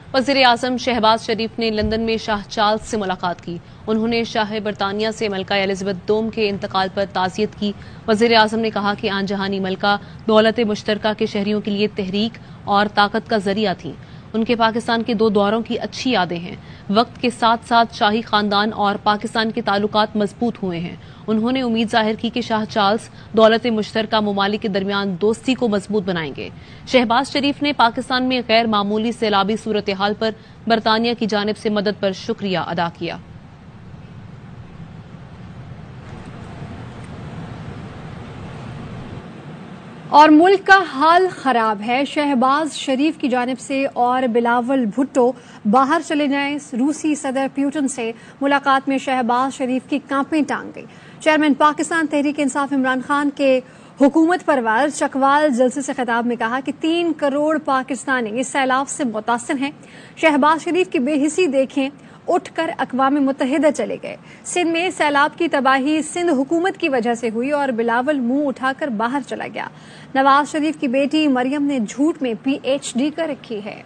वज़ीर आज़म शहबाज शरीफ ने लंदन में शाह चार्ल्स से मुलाकात की। उन्होंने शाह बरतानिया से मलका एलिज़ाबेथ दोम के इंतकाल पर ताज़ियत की। वज़ीर आज़म ने कहा कि आन जहानी मलका दौलत मुश्तरका के शहरियों के लिए तहरीक और ताकत का जरिया थी। उनके पाकिस्तान के 2 दौरों की अच्छी यादें हैं। वक्त के साथ साथ शाही खानदान और पाकिस्तान के ताल्लुकात मजबूत हुए हैं। उन्होंने उम्मीद जाहिर की कि शाह चार्ल्स दौलत मुश्तरका ममालिक के दरमियान दोस्ती को मजबूत बनाएंगे। शहबाज शरीफ ने पाकिस्तान में गैर मामूली सैलाबी सूरत हाल पर बरतानिया की जानिब से मदद पर शुक्रिया अदा किया। और मुल्क का हाल खराब है। शहबाज शरीफ की जानिब से और बिलावल भुट्टो बाहर चले जाएं। रूसी सदर पुतिन से मुलाकात में शहबाज शरीफ की कांपें टांग गई। चेयरमैन पाकिस्तान तहरीक इंसाफ इमरान खान के हुकूमत परवर चकवाल जलसे से खिताब में कहा कि 3 करोड़ पाकिस्तानी इस सैलाब से मुतासिर हैं। शहबाज शरीफ की बेहिसी देखें, उठकर अक़वाम मुत्तहिदा चले गए। सिंध में सैलाब की तबाही सिंध हुकूमत की वजह से हुई और बिलावल मुंह उठाकर बाहर चला गया। नवाज शरीफ की बेटी मरियम ने झूठ में PhD कर रखी है।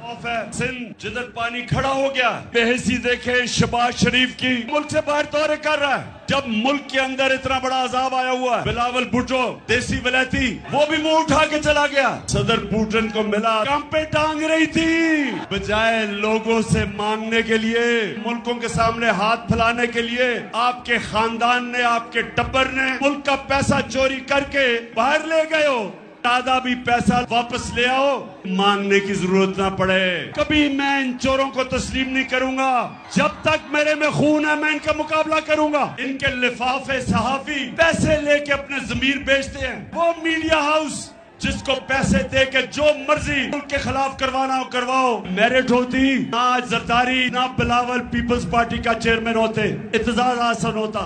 सिंध जिधर पानी खड़ा हो गया, बेहिसी देखे शहबाज शरीफ की मुल्क से बाहर दौरे कर रहा है। जब मुल्क के अंदर इतना बड़ा अजाब आया हुआ है, बिलावल भुट्टो देसी वलैती वो भी मुंह उठा के चला गया। सदर पुतिन को मिला, कांपे टांग रही थी। बजाय लोगों से मांगने के लिए, मुल्कों के सामने हाथ फैलाने के लिए, आपके खानदान ने, आपके टब्बर ने मुल्क का पैसा चोरी करके बाहर ले गए हो। आधा भी पैसा वापस ले आओ, मांगने की जरूरत ना पड़े। कभी मैं इन चोरों को तस्लीम नहीं करूंगा। जब तक मेरे में खून है मैं इनका मुकाबला करूंगा। इनके लिफाफे सहाफी पैसे लेके अपने जमीर बेचते हैं। वो मीडिया हाउस जिसको पैसे दे के जो मर्जी उनके खिलाफ करवाना हो करवाओ। मेरिट होती ना जरदारी ना बिलावल पीपल्स पार्टी का चेयरमैन होते, इत्तेजाज आसन होता।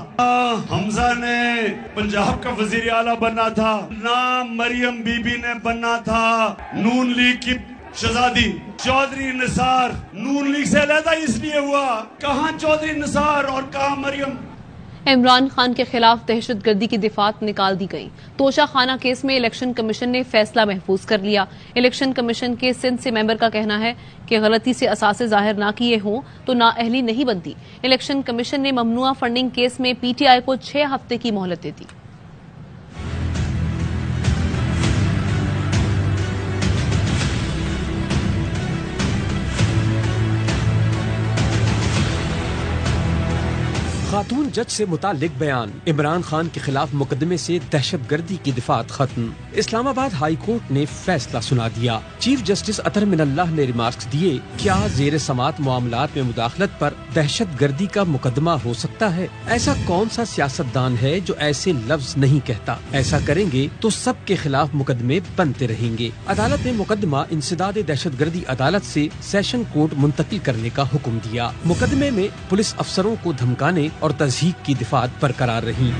हमजा ने पंजाब का वजीर आला बनना था, ना मरियम बीबी ने बनना था नून लीग की शहजादी। चौधरी निसार नून लीग से अलहदा इसलिए हुआ। कहाँ चौधरी निसार और कहाँ मरियम। इमरान खान के खिलाफ दहशतगर्दी की दिफात निकाल दी गई। तोशा खाना केस में इलेक्शन कमीशन ने फैसला महफूज कर लिया। इलेक्शन कमीशन के सिंध से मेंबर का कहना है कि गलती से असासे जाहिर ना किए हों तो नाअहली नहीं बनती। इलेक्शन कमीशन ने ममनुआ फंडिंग केस में PTI को 6 हफ्ते की मोहलत दे दी। खातून जज से मुतालिक बयान, इमरान खान के खिलाफ मुकदमे से दहशतगर्दी की दिफात खत्म। इस्लामाबाद हाई कोर्ट ने फैसला सुना दिया। चीफ जस्टिस अतर मिनल्लाह ने रिमार्क्स दिए, क्या जेर समात मामलात में मुदाखलत पर दहशतगर्दी का मुकदमा हो सकता है? ऐसा कौन सा सियासतदान है जो ऐसे लफ्ज नहीं कहता? ऐसा करेंगे तो सबके खिलाफ मुकदमे बनते रहेंगे। अदालत ने मुकदमा इंसदाद दहशतगर्दी अदालत से सेशन कोर्ट मुंतकिल करने का हुक्म दिया। मुकदमे में पुलिस अफसरों को धमकाने और तज़हीक की दिफात बरकरार रही।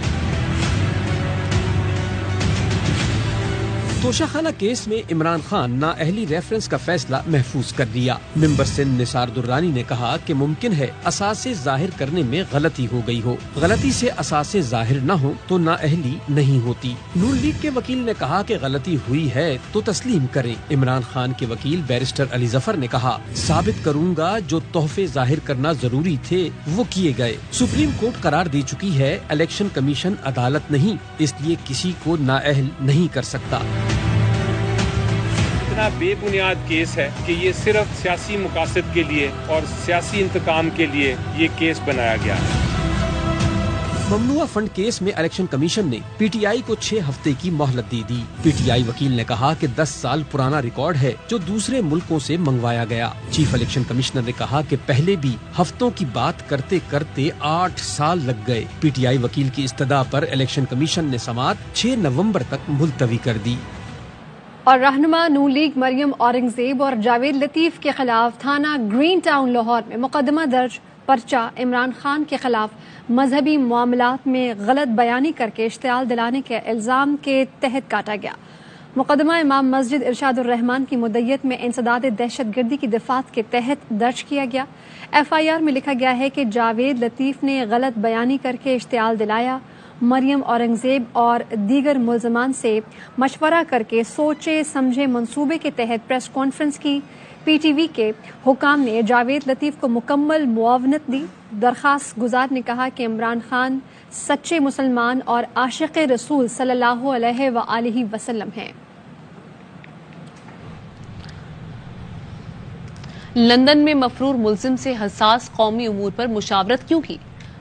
तोशाखाना केस में इमरान खान नाअहली रेफरेंस का फैसला महफूज कर लिया। मेंबर सिंध निसार दुर्रानी ने कहा कि मुमकिन है असासे जाहिर करने में गलती हो गई हो। गलती से असासे जाहिर न हो तो नाअहली नहीं होती। नून लीग के वकील ने कहा कि गलती हुई है तो तस्लीम करें। इमरान खान के वकील बैरिस्टर अली जफर ने कहा, साबित करूंगा जो तोहफे जाहिर करना जरूरी थे वो किए गए। सुप्रीम कोर्ट करार दे चुकी है, इलेक्शन कमीशन अदालत नहीं, इसलिए किसी को नाअहल नहीं कर सकता। इतना बेबुनियाद केस है कि ये सिर्फ सियासी मकासद के लिए और सियासी इंतकाम के लिए ये केस बनाया गया है। ममनुआ फंड केस में इलेक्शन कमीशन ने PTI को 6 हफ्ते की मोहलत दे दी। PTI वकील ने कहा कि 10 साल पुराना रिकॉर्ड है जो दूसरे मुल्कों से मंगवाया गया। चीफ इलेक्शन कमिश्नर ने कहा कि पहले भी हफ्तों की बात करते करते 8 साल लग गए। PTI वकील की इस्तदा पर इलेक्शन कमीशन ने समाअत 6 नवंबर तक मुलतवी कर दी। और रहनुमा नून लीग मरियम औरंगजेब और जावेद लतीफ के खिलाफ थाना ग्रीन टाउन लाहौर में मुकदमा दर्ज। पर्चा इमरान खान के खिलाफ मजहबी मामलात में गलत बयानी करके इश्तियाल दिलाने के इल्जाम के तहत काटा गया। मुकदमा इमाम मस्जिद इरशादुर रहमान की मुद्दत में इंसदाद दहशतगर्दी की दिफात के तहत दर्ज किया गया। FIR में लिखा गया है कि जावेद लतीफ ने गलत बयानी करके इश्तियाल दिलाया। मरियम औरंगजेब और दीगर मुल्ज़मान से मशवरा करके सोचे समझे मंसूबे के तहत प्रेस कॉन्फ्रेंस की। PTV के हुकाम ने जावेद लतीफ को मुकम्मल मुआवनत दी। दरखास्त गुजार ने कहा कि इमरान खान सच्चे मुसलमान और आशिक रसूल सल्लल्लाहु अलैहि वसल्लम हैं। लंदन में मफरूर मुल्जिम से हसास कौमी उमूर पर मुशावरत क्यों की?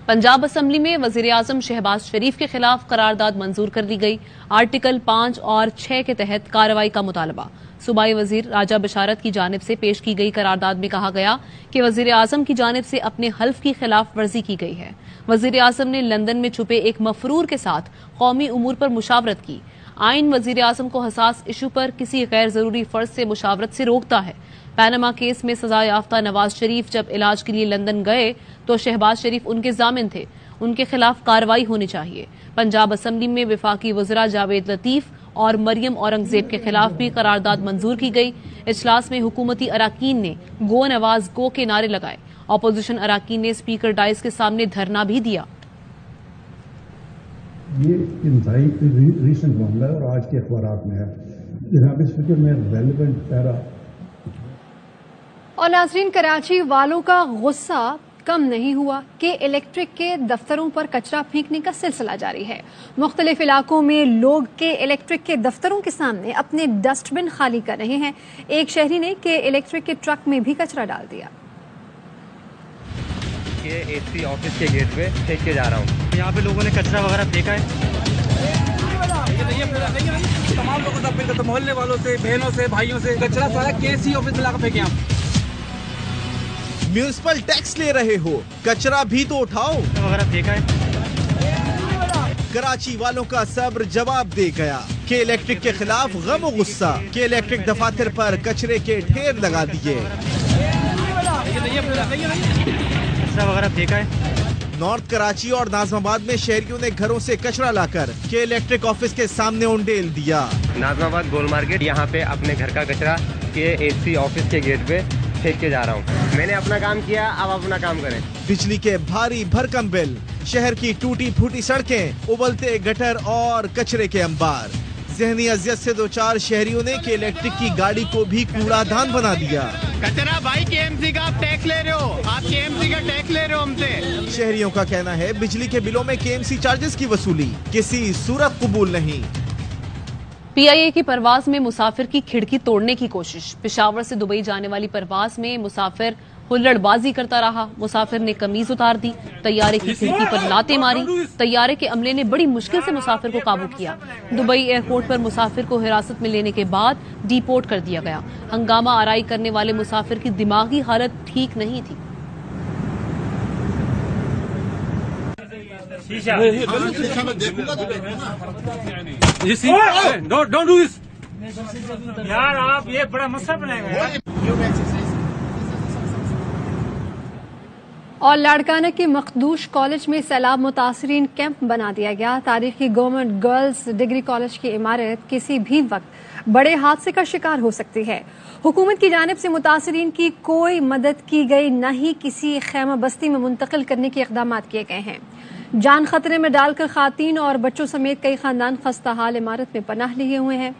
पंजाब असम्बली में वज़ीर-ए-आज़म शहबाज शरीफ के खिलाफ करारदाद मंजूर कर दी गई। आर्टिकल 5 और 6 के तहत कार्रवाई का मुतालबा। सूबाई वजीर राजा बशारत की जानिब से पेश की गई करारदाद में कहा गया कि वज़ीर-ए-आज़म की जानिब से अपने हल्फ की खिलाफ वर्जी की गई है। वज़ीर-ए-आज़म ने लंदन में छुपे एक मफरूर के साथ कौमी उमूर पर मुशावरत की। आइन वज़ीर-ए-आज़म को हसास इशू पर किसी गैर जरूरी फर्ज से मुशावरत से रोकता है। पैनामा केस में सजा याफ्ता नवाज शरीफ जब इलाज के लिए लंदन गए तो शहबाज शरीफ उनके जामिन थे। उनके खिलाफ कार्रवाई होनी चाहिए। पंजाब असम्बली में विफाकी वज़रा जावेद लतीफ और मरियम औरंगजेब के खिलाफ भी करारदाद मंजूर की गई। इजलास में हुकूमती अराकीन ने गो नवाज गो के नारे लगाए। अपोजिशन अराकीन ने स्पीकर डाइस के सामने धरना भी दिया। ये इंतहाई रीसेंट मामला है और आज के अखबारात में है। जनाब स्पीकर में रेलेवेंट पैरा। और नाज़रीन, कराची वालों का गुस्सा कम नहीं हुआ कि इलेक्ट्रिक के दफ्तरों पर कचरा फेंकने का सिलसिला जारी है। मुख्तलिफ इलाकों में लोग के इलेक्ट्रिक के दफ्तरों के सामने अपने डस्टबिन खाली कर रहे हैं। एक शहरी ने के इलेक्ट्रिक के ट्रक में भी कचरा डाल दिया। ये AC ऑफिस के गेट पे फेंक के जा रहा हूँ। यहाँ पे लोगों ने कचरा वगैरह फेंका है। तमाम लोगों से अपील करता हूं, मोहल्ले वालों से, बहनों से, भाइयों से, कचरा सारा KC ऑफिस में लाकर फेंके। आप म्यूनिसिपल टैक्स ले रहे हो, कचरा भी तो उठाओ। वगैरह फेंका है। कराची वालों का सब्र जवाब दे गया। के इलेक्ट्रिक के खिलाफ गम और गुस्सा। के इलेक्ट्रिक दफातर पर कचरे के ढेर लगा दिए। कचरा वगैरह फेंका है। नॉर्थ कराची और नाजमाबाद में शहरियों ने घरों से कचरा लाकर के इलेक्ट्रिक ऑफिस के सामने उंडेल दिया। नाजमाबाद गोल मार्केट यहाँ पे अपने घर का कचरा के AC ऑफिस के गेट पे फेंक के जा रहा हूँ। मैंने अपना काम किया, अब अपना काम करें। बिजली के भारी भरकम बिल, शहर की टूटी फूटी सड़कें, उबलते गटर और कचरे के अंबार। ज़हनी अजियत से दो चार शहरियों ने के इलेक्ट्रिक की गाड़ी को भी कूड़ादान बना दिया। कचरा भाई KMC का आप टैक्स ले रहे हो, आप KMC का टैक्स ले रहे हो हमसे। शहरियों का कहना है बिजली के बिलों में KMC चार्जेस की वसूली किसी सूरत कबूल नहीं। PIA की परवाज में मुसाफिर की खिड़की तोड़ने की कोशिश। पेशावर से दुबई जाने वाली परवाज में मुसाफिर हुल्लड़बाजी करता रहा। मुसाफिर ने कमीज उतार दी, तैयारे की खिड़की पर लातें मारी। तैयारे के अमले ने बड़ी मुश्किल से मुसाफिर को काबू किया। दुबई एयरपोर्ट पर मुसाफिर को हिरासत में लेने के बाद डिपोर्ट कर दिया गया। हंगामा आराई करने वाले मुसाफिर की दिमागी हालत ठीक नहीं थी। यार आप ये बड़ा मसला बनाएगा। और लाड़काना के मखदूश कॉलेज में सैलाब मुतासरीन कैंप बना दिया गया। तारीखी गवर्नमेंट गर्ल्स डिग्री कॉलेज की इमारत किसी भी वक्त बड़े हादसे का शिकार हो सकती है। हुकूमत की जानिब से मुतासरीन की कोई मदद की गई, न ही किसी खैमा बस्ती में मुंतकिल करने के इकदाम किए गए हैं। जान खतरे में डालकर खातीन और बच्चों समेत कई खानदान खस्ता हाल इमारत में पनाह लिए हुए हैं।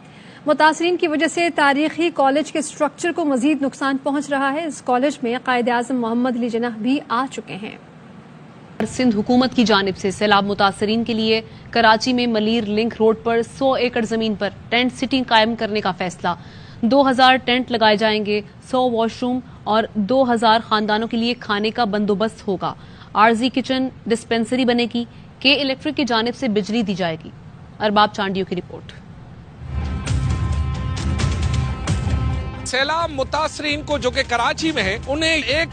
मुतासरीन की वजह से तारीखी कॉलेज के स्ट्रक्चर को मजीद नुकसान पहुंच रहा है। इस कॉलेज में कायद-ए-आज़म मोहम्मद अली जिन्नाह भी आ चुके हैं। सिंध हुकूमत की जानिब से सैलाब मुतासरीन के लिए कराची में मलीर लिंक रोड पर 100 एकड़ जमीन पर टेंट सिटी कायम करने का फैसला। 2000 टेंट लगाए जाएंगे, 100 वॉशरूम और 2000 खानदानों के लिए खाने का बंदोबस्त होगा। आरजी किचन डिस्पेंसरी बनेगी। के इलेक्ट्रिक की जानिब से बिजली दी जाएगी। अरबाब चांडियो की रिपोर्ट। सैलाब मुतासरीन को जो कि कराची में है, उन्हें एक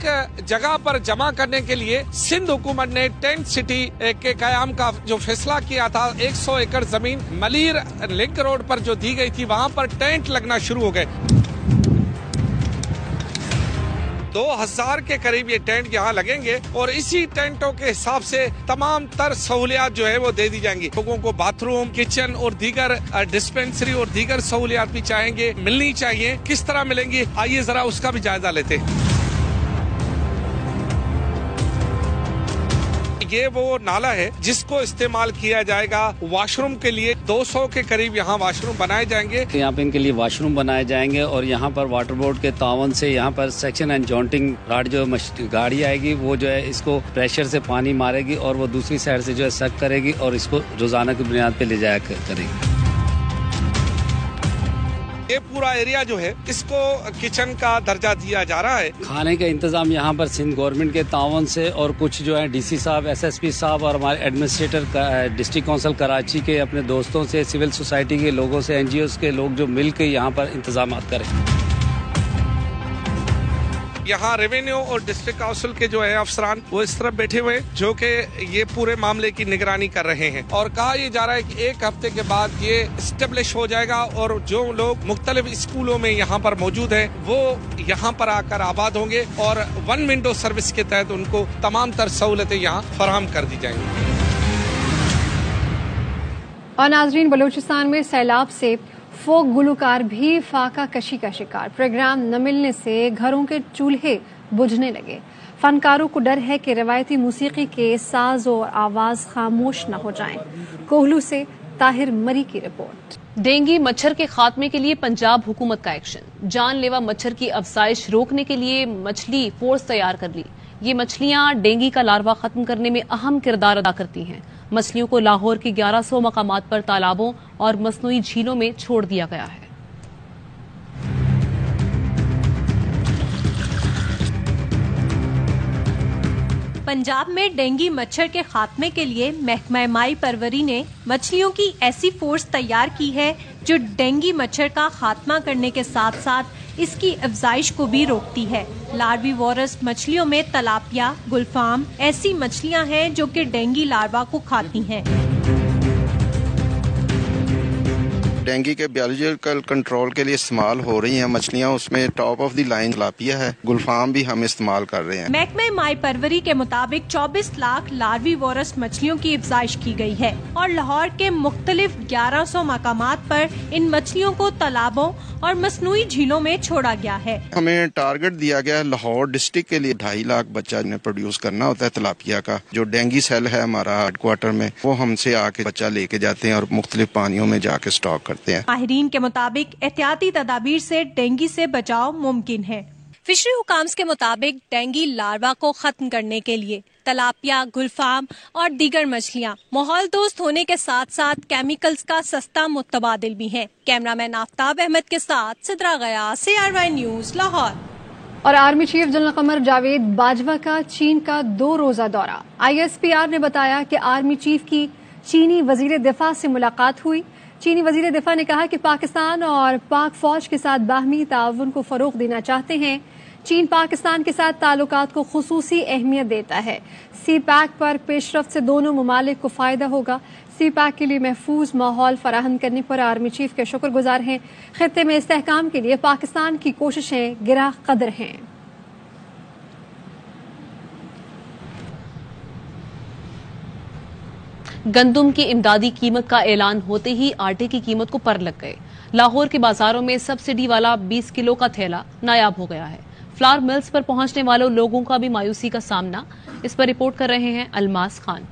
जगह पर जमा करने के लिए सिंध हुकूमत ने टेंट सिटी के कयाम का जो फैसला किया था। 100 एकड़ जमीन मलीर लिंक रोड पर जो दी गई थी, वहाँ पर टेंट लगना शुरू हो गए। 2000 के करीब ये टेंट यहाँ लगेंगे और इसी टेंटों के हिसाब से तमाम तर सहूलियात जो है वो दे दी जाएंगी। लोगों को बाथरूम, किचन और दीगर डिस्पेंसरी और दीगर सहूलियात भी चाहेंगे, मिलनी चाहिए। किस तरह मिलेंगी, आइए जरा उसका भी जायजा लेते हैं। ये वो नाला है जिसको इस्तेमाल किया जाएगा वॉशरूम के लिए। 200 के करीब यहाँ वॉशरूम बनाए जाएंगे। यहाँ पे इनके लिए वॉशरूम बनाए जाएंगे और यहाँ पर वाटर बोर्ड के तावन से यहाँ पर सेक्शन एंड जॉइंटिंग रॉड जो गाड़ी आएगी वो जो है इसको प्रेशर से पानी मारेगी और वो दूसरी साइड से जो है सक करेगी और इसको रोजाना की बुनियाद पे ले जाया करेगी। ये पूरा एरिया जो है इसको किचन का दर्जा दिया जा रहा है। खाने का इंतजाम यहाँ पर सिंध गवर्नमेंट के तावन से और कुछ जो है डीसी साहब, एसएसपी साहब और हमारे एडमिनिस्ट्रेटर डिस्ट्रिक्ट काउंसिल कराची के अपने दोस्तों से, सिविल सोसाइटी के लोगों से, एनजीओ के लोग जो मिल के यहाँ पर इंतजाम करें। यहाँ रेवेन्यू और डिस्ट्रिक्ट काउंसिल के जो है अफसरान वो इस तरफ बैठे हुए जो कि ये पूरे मामले की निगरानी कर रहे हैं और कहा यह जा रहा है कि 1 हफ्ते के बाद ये एस्टेब्लिश हो जाएगा और जो लोग मुख्तलिफ स्कूलों में यहाँ पर मौजूद हैं वो यहाँ पर आकर आबाद होंगे और 1 विंडो सर्विस के तहत उनको तमाम तर सहूलतें यहाँ फराहम कर दी जाएंगी। और नाजरीन, बलूचिस्तान में सैलाब से फोक गुलकार भी फाका कशी का शिकार। प्रोग्राम न मिलने से घरों के चूल्हे बुझने लगे। फनकारों को डर है कि रवायती मूसीकी के साज और आवाज खामोश न हो जाएं। कोहलू से ताहिर मरी की रिपोर्ट। डेंगू मच्छर के खात्मे के लिए पंजाब हुकूमत का एक्शन। जानलेवा मच्छर की अफजाइश रोकने के लिए मछली फोर्स तैयार कर ली। ये मछलियां डेंगू का लार्वा खत्म करने में अहम किरदार अदा करती हैं। मछलियों को लाहौर की 1100 मकामात पर तालाबों और मसनूई झीलों में छोड़ दिया गया है। पंजाब में डेंगू मच्छर के खात्मे के लिए महकमा माई परवरी ने मछलियों की ऐसी फोर्स तैयार की है जो डेंगू मच्छर का खात्मा करने के साथ साथ इसकी अफजाइश को भी रोकती है। लार्वीवोरस मछलियों में तलापिया, गुलफाम ऐसी मछलियां हैं जो कि डेंगू लार्वा को खाती हैं। डेंगू के बायोलॉजिकल कंट्रोल के लिए इस्तेमाल हो रही हैं मछलियां, उसमें top of the line tilapia है, गुलफाम भी हम इस्तेमाल कर रहे हैं। महकमा माई परवरी के मुताबिक 24 लाख लार्वीवोरस मछलियों की अफजाइश की गई है और लाहौर के मुख्तलिफ 1100 मकामात पर इन मछलियों को तालाबों और मसनूई झीलों में छोड़ा गया है। हमें टारगेट दिया गया है लाहौर डिस्ट्रिक्ट के लिए 2.5 लाख बच्चा ने प्रोड्यूस करना होता है तलापिया का। जो डेंगू सेल है हमारा हेडक्वार्टर में, वो हमसे आके बच्चा लेके जाते हैं और मुख्तलिफ पानियों में जाके स्टॉक करते हैं। माहिरीन के मुताबिक एहतियाती तदाबीर से डेंगू से बचाव मुमकिन है। फिशरी हुकाम्स के मुताबिक डेंगू लार्वा को खत्म करने के लिए तलापिया, गुलफाम और दीगर मछलियां माहौल दोस्त होने के साथ साथ केमिकल्स का सस्ता मुतबादिल भी हैं। कैमरामैन आफ्ताब अहमद के साथ सिद्रा गयास, CRY न्यूज, लाहौर। और army chief general Qamar Javed Bajwa का चीन का 2 रोजा दौरा। ISPR ने बताया कि आर्मी चीफ की चीनी वजीर दिफा से मुलाकात हुई। चीनी वजीर दिफा ने कहा कि पाकिस्तान और पाक फौज के साथ बाहमी ताउन को फरोग देना चाहते हैं। चीन पाकिस्तान के साथ ताल्लुकात को खुसूसी अहमियत देता है। CPAC पर पेशरफ्त से दोनों ममालिक को फायदा होगा। CPAC के लिए महफूज माहौल फराहम करने पर आर्मी चीफ के शुक्रगुजार हैं। खित्ते में इस्तेहकाम के लिए पाकिस्तान की कोशिशें गिरा कदर हैं। गंदुम की इमदादी कीमत का ऐलान होते ही आटे की कीमत को पर लग गए। लाहौर के बाजारों में सब्सिडी वाला 20 किलो का थैला नायाब हो गया है। फ्लावर मिल्स पर पहुंचने वालों लोगों का भी मायूसी का सामना। इस पर रिपोर्ट कर रहे हैं अलमास खान।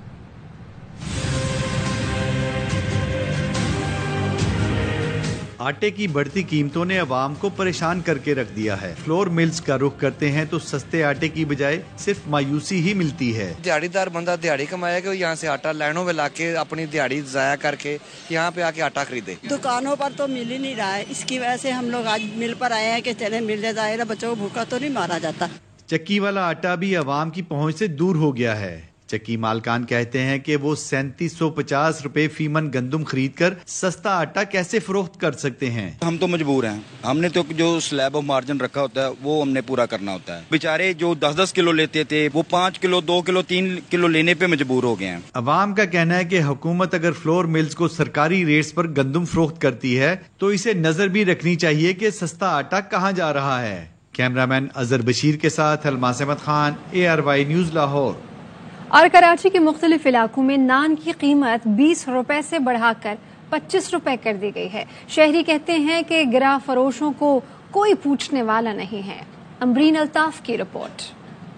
आटे की बढ़ती कीमतों ने अवाम को परेशान करके रख दिया है। फ्लोर मिल्स का रुख करते हैं तो सस्ते आटे की बजाय सिर्फ मायूसी ही मिलती है। दिहाड़ीदार बंदा दिहाड़ी कमाएगा, यहाँ से आटा लाइनों में लाके अपनी दिहाड़ी जाया करके यहाँ पे आके आटा खरीदे। दुकानों पर तो मिल ही नहीं रहा है, इसकी वजह से हम लोग आज मिल पर आए हैं कि चले मिल जाए, बच्चों को भूखा तो नहीं मारा जाता। चक्की वाला आटा भी अवाम की पहुँच से दूर हो गया है। चक्की मालकान कहते हैं कि वो 3750 रुपए फीमन गंदुम खरीद कर सस्ता आटा कैसे फरोख्त कर सकते हैं। हम तो मजबूर हैं, हमने तो जो स्लैब ऑफ मार्जिन रखा होता है वो हमने पूरा करना होता है। बेचारे जो 10-10 किलो लेते थे वो 5 किलो, 2 किलो, 3 किलो लेने पे मजबूर हो गए हैं। अवाम का कहना है कि हुकूमत अगर फ्लोर मिल्स को सरकारी रेट्स पर गंदुम फरोख्त करती है तो इसे नजर भी रखनी चाहिए कि सस्ता आटा कहाँ जा रहा है। कैमरामैन अजहर बशीर के साथ अलमास अहमद खान, ARY न्यूज, लाहौर। और कराची के मुख्तलिफ इलाकों में नान की कीमत 20 रुपए से बढ़ाकर 25 रुपए कर दी गई है। शहरी कहते हैं कि गिरा फरोशों को कोई पूछने वाला नहीं है। अमरीन अल्ताफ की रिपोर्ट।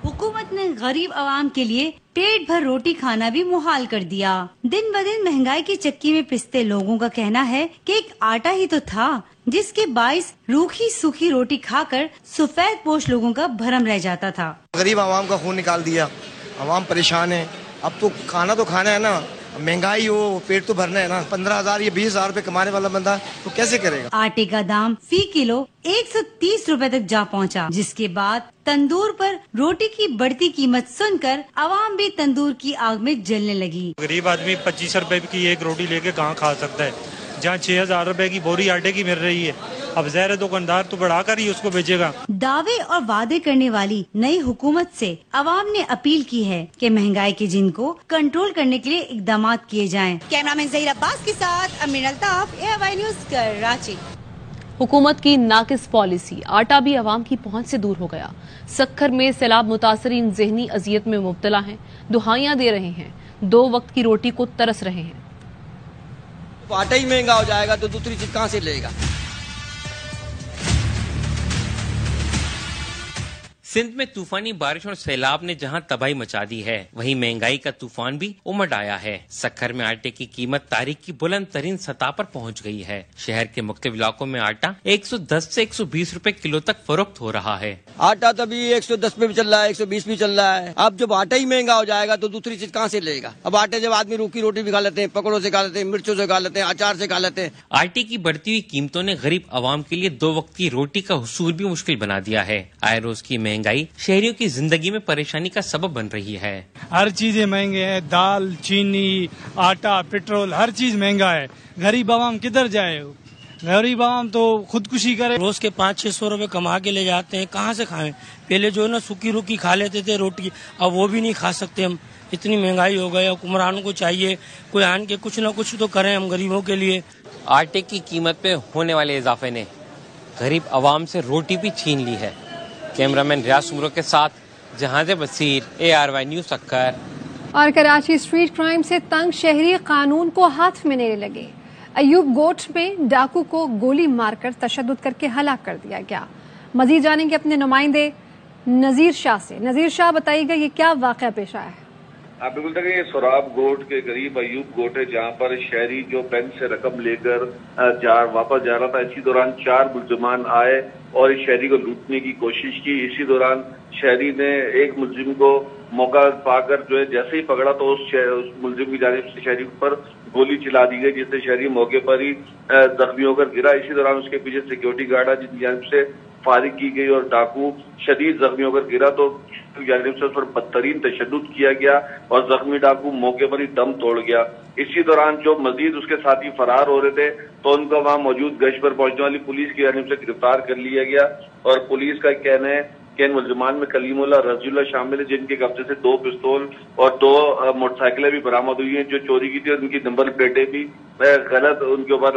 हुकूमत ने गरीब आवाम के लिए पेट भर रोटी खाना भी मुहाल कर दिया। दिन ब दिन महंगाई की चक्की में पिसते लोगों का कहना है कि एक आटा ही तो था जिसके बाइस रूखी सूखी रोटी खाकर सफेद पोश लोगों का भरम रह जाता था। गरीब आवाम का खून निकाल दिया, आवाम परेशान है। अब तो खाना तो खाना है ना, महंगाई हो, पेट तो भरना है ना। 15,000 या 20,000 रुपए कमाने वाला बंदा तो कैसे करेगा। आटे का दाम फी किलो 130 रुपए तक जा पहुंचा, जिसके बाद तंदूर पर रोटी की बढ़ती कीमत सुनकर आवाम भी तंदूर की आग में जलने लगी। गरीब आदमी 25 रुपए की एक रोटी लेके कहाँ खा सकता है, जहाँ 6,000 रुपए की बोरी आटे की मिल रही है। अब ज़ाहिर है दुकानदार तो बढ़ाकर ही उसको बेचेगा। दावे और वादे करने वाली नई हुकूमत से अवाम ने अपील की है कि महंगाई के जिन को कंट्रोल करने के लिए इकदाम किए जाएं। कैमरामैन ज़हीर अब्बास के साथ अमीर अल्ताफ, AY न्यूज़, कराची। हुकूमत की नाकिस पॉलिसी, आटा भी आवाम की पहुंच से दूर हो गया। सक्खर में सैलाब मुतासरीन ज़हनी अजियत में मुब्तला हैं, दुहाइयां दे रहे हैं, 2 वक्त की रोटी को तरस रहे हैं। आटा ही महंगा हो जाएगा तो दूसरी चीज कहाँ से लेगा। सिंध में तूफानी बारिश और सैलाब ने जहां तबाही मचा दी है, वहीं महंगाई का तूफान भी उमड़ आया है। सक्खर में आटे की कीमत तारीख की बुलंद तरीन सतह पर पहुंच गई है। शहर के मुख्तलिफ इलाकों में आटा 110 से 120 रुपए किलो तक फरोख्त हो रहा है। आटा तभी 110 पे भी चल रहा है, 120 भी चल रहा है। अब जब आटा ही महंगा हो जाएगा तो दूसरी चीज कहाँ से लेगा। अब आटे जब आदमी रूखी रोटी भी खा लेते हैं, पकौड़ों से खा लेते हैं, मिर्चों से खा लेते हैं, अचार से खा लेते हैं। आटे की बढ़ती हुई कीमतों ने गरीब आवाम के लिए 2 वक्त की रोटी का हुसूल भी मुश्किल बना दिया है। आए रोज की महंगाई शहरियों की जिंदगी में परेशानी का सबब बन रही है। हर चीजें महंगे हैं, दाल, चीनी, आटा, पेट्रोल, हर चीज महंगा है। गरीब आवाम किधर जाए। गरीब आवाम तो खुदकुशी करे। रोज के 500-600 रुपए कमा के ले जाते हैं, कहाँ से खाएं। पहले जो है ना सूखी रूखी खा लेते थे रोटी, अब वो भी नहीं खा सकते हम। इतनी महंगाई हो गई। हुक्मरानों को चाहिए कोई आन के कुछ न कुछ तो करें हम गरीबों के लिए। आटे की कीमत पे होने वाले इजाफे ने गरीब आवाम से रोटी भी छीन ली है। कैमरामैन रियाज सुमरो के साथ जहाज़े बसीर, ARY न्यूज़, सक्कर। और कराची स्ट्रीट क्राइम से तंग शहरी कानून को हाथ में लेने लगे। अयूब गोट में डाकू को गोली मारकर तशद्दुद करके हलाक कर दिया गया। मजीद जानेंगे अपने नुमाइंदे नजीर शाह से। नजीर शाह, बताइएगा ये क्या वाक़या पेश आया है। आप बिल्कुल देखें, ये सोराब गोट के करीब अयूब गोट है, जहाँ पर शहरी जो बैंक से रकम लेकर वापस जा रहा था। इसी दौरान 4 मुलजमान आए और इस शहरी को लूटने की कोशिश की। इसी दौरान शहरी ने एक मुलजिम को मौका पाकर जो है जैसे ही पकड़ा तो उस मुलजिम की जानिब से शहरी पर गोली चला दी गई, जिससे शहरी मौके पर ही जख्मी होकर गिरा। इसी दौरान उसके पीछे सिक्योरिटी गार्ड है जिनकी जानिब से फायरिंग की गई और डाकू शदीद जख्मी होकर गिरा, तो जानिब से उस पर बदतरीन तशद्दुद किया गया और जख्मी डाकू मौके पर ही दम तोड़ गया। इसी दौरान जो मजीद उसके साथी फरार हो रहे थे तो उनको वहां मौजूद गश्त पर पहुंचने वाली पुलिस की जानिब से गिरफ्तार कर लिया गया और पुलिस का कहना है कि इन मुलजमान में कलीमुल्लाह, रजीउल्लाह शामिल है, जिनके कब्जे से 2 पिस्तौल और 2 मोटरसाइकिलें भी बरामद हुई हैं जो चोरी की थी और उनकी नंबर प्लेटें भी गलत उनके ऊपर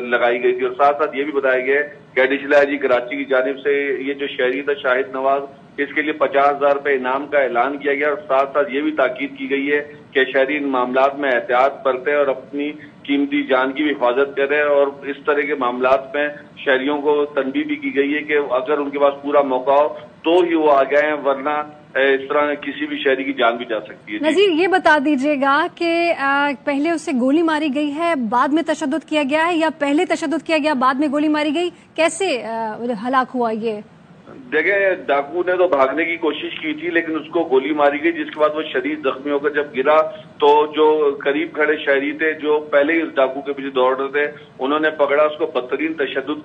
लगाई गई थी। और साथ साथ ये भी बताया गया है कि एडिशनल आईजी कराची की जानिब से ये जो शहरी था शाहिद नवाज, इसके लिए 50,000 रुपए इनाम का ऐलान किया गया और साथ साथ ये भी ताकीद की गई है कि शहरी इन मामलात में एहतियात बरतें और अपनी कीमती जान की भी हिफाजत करें। और इस तरह के मामलात में शहरियों को तनबीह भी की गई है कि अगर उनके पास पूरा मौका हो तो ही वो आ जाएं, वरना इस तरह किसी भी शहरी की जान भी जा सकती है। नजीर, ये बता दीजिएगा कि पहले उसे गोली मारी गई है, बाद में तशद्दुद किया गया है, या पहले तशद्दुद किया गया बाद में गोली मारी गई, कैसे हलाक हुआ ये? देखिए, डाकू ने तो भागने की कोशिश की थी लेकिन उसको गोली मारी गई, जिसके बाद वो शदीद जख्मी होकर जब गिरा तो जो करीब खड़े शहरी थे जो पहले ही उस डाकू के पीछे दौड़ रहे थे, उन्होंने पकड़ा, उसको बदतरीन तशद्दुद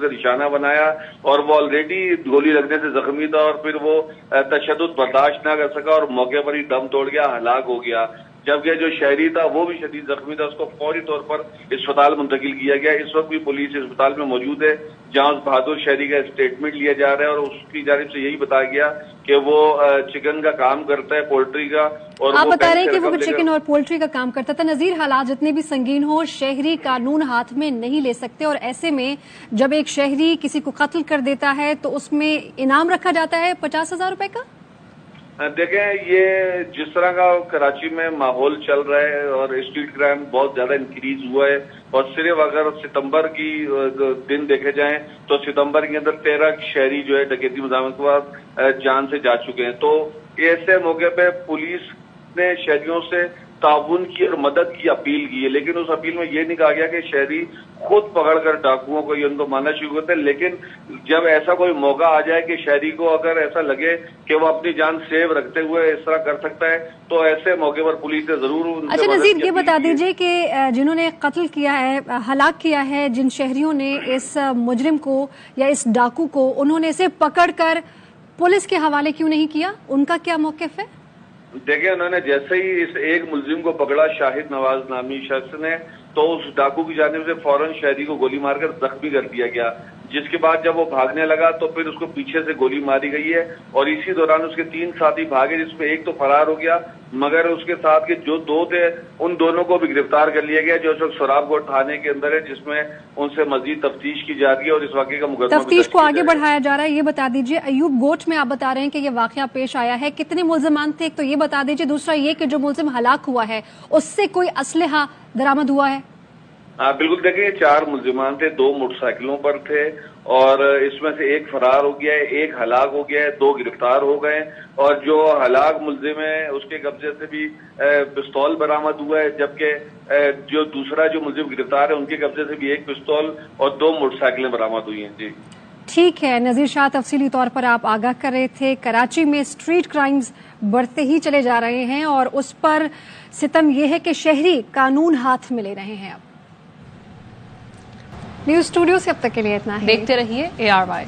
का निशाना बनाया और वो ऑलरेडी गोली लगने से जख्मी था और फिर वो तशद्दुद बर्दाश्त न कर सका और मौके पर ही दम तोड़ गया, हलाक हो गया। जबकि जो शहरी था वो भी शदीद जख्मी था, उसको फौरी तौर पर अस्पताल मुंतकिल किया गया। इस वक्त भी पुलिस अस्पताल में मौजूद है जहां उस बहादुर शहरी का स्टेटमेंट लिया जा रहा है और उसकी जानिब से यही बताया गया कि वो चिकन का काम करता है, पोल्ट्री का। और आप बता रहे हैं कि वो चिकन और पोल्ट्री का काम करता था। नजीर, हालात जितने भी संगीन हो, शहरी कानून हाथ में नहीं ले सकते और ऐसे में जब एक शहरी किसी को कत्ल कर देता है तो उसमें इनाम रखा जाता है 50,000 रुपए का। देखें, ये जिस तरह का कराची में माहौल चल रहा है और स्ट्रीट क्राइम बहुत ज्यादा इंक्रीज हुआ है, और सिर्फ अगर सितंबर की दिन देखे जाएं तो सितंबर के अंदर 13 शहरी जो है डकैती मुज़ाहमत के बाद जान से जा चुके हैं। तो ऐसे मौके पे पुलिस ने शहरियों से ताउन की और मदद की अपील की है, लेकिन उस अपील में ये नहीं कहा गया कि शहरी खुद पकड़कर डाकुओं को ये उनको मारना शुरू करते हैं। लेकिन जब ऐसा कोई मौका आ जाए कि शहरी को अगर ऐसा लगे कि वो अपनी जान सेव रखते हुए इस तरह कर सकता है, तो ऐसे मौके पर पुलिस ने जरूर। अच्छा नजीर, ये बता दीजिए कि जिन्होंने कत्ल किया है, हलाक किया है, जिन शहरियों ने इस मुजरिम को या इस डाकू को, उन्होंने इसे पकड़कर पुलिस के हवाले क्यों नहीं किया? उनका क्या मौकिफ है? देखिए, उन्होंने जैसे ही इस एक मुलजिम को पकड़ा, शाहिद नवाज नामी शख्स ने, तो उस डाकू की जानिब से फौरन शहरी को गोली मारकर जख्मी कर दिया गया, जिसके बाद जब वो भागने लगा तो फिर उसको पीछे से गोली मारी गई है और इसी दौरान उसके 3 साथी भागे, जिसमें एक तो फरार हो गया, मगर उसके साथ के जो 2 थे उन दोनों को भी गिरफ्तार कर लिया गया, जो इस वक्त सोराबगोट थाने के अंदर है, जिसमें उनसे मजीद तफ्तीश की जा रही है और इस वाकये का मुकदमा तफ्तीश को आगे बढ़ाया जा रहा है। ये बता दीजिए, अयूब गोट में आप बता रहे हैं कि ये वाकया पेश आया है, कितने मुल्जिमान थे? एक तो ये बता दीजिए, दूसरा ये कि जो मुल्जिम हलाक हुआ है उससे कोई असलहा बरामद हुआ है? बिल्कुल, देखिए 4 मुल्जिमान थे, 2 मोटरसाइकिलों पर थे और इसमें से एक फरार हो गया है, एक हलाक हो गया है, 2 गिरफ्तार हो गए, और जो हलाक मुल्जिम है उसके कब्जे से भी पिस्तौल बरामद हुआ है, जबकि जो दूसरा जो मुल्जिम गिरफ्तार है उनके कब्जे से भी एक पिस्तौल और 2 मोटरसाइकिलें बरामद हुई हैं। जी ठीक है नजीर शाह, तफसीली तौर पर आप आगाह कर रहे थे। कराची में स्ट्रीट क्राइम्स बढ़ते ही चले जा रहे हैं और उस पर सितम यह है कि शहरी कानून हाथ में ले रहे हैं। अब न्यूज स्टूडियो से अब तक के लिए इतना ही। देखते रहिए ARY।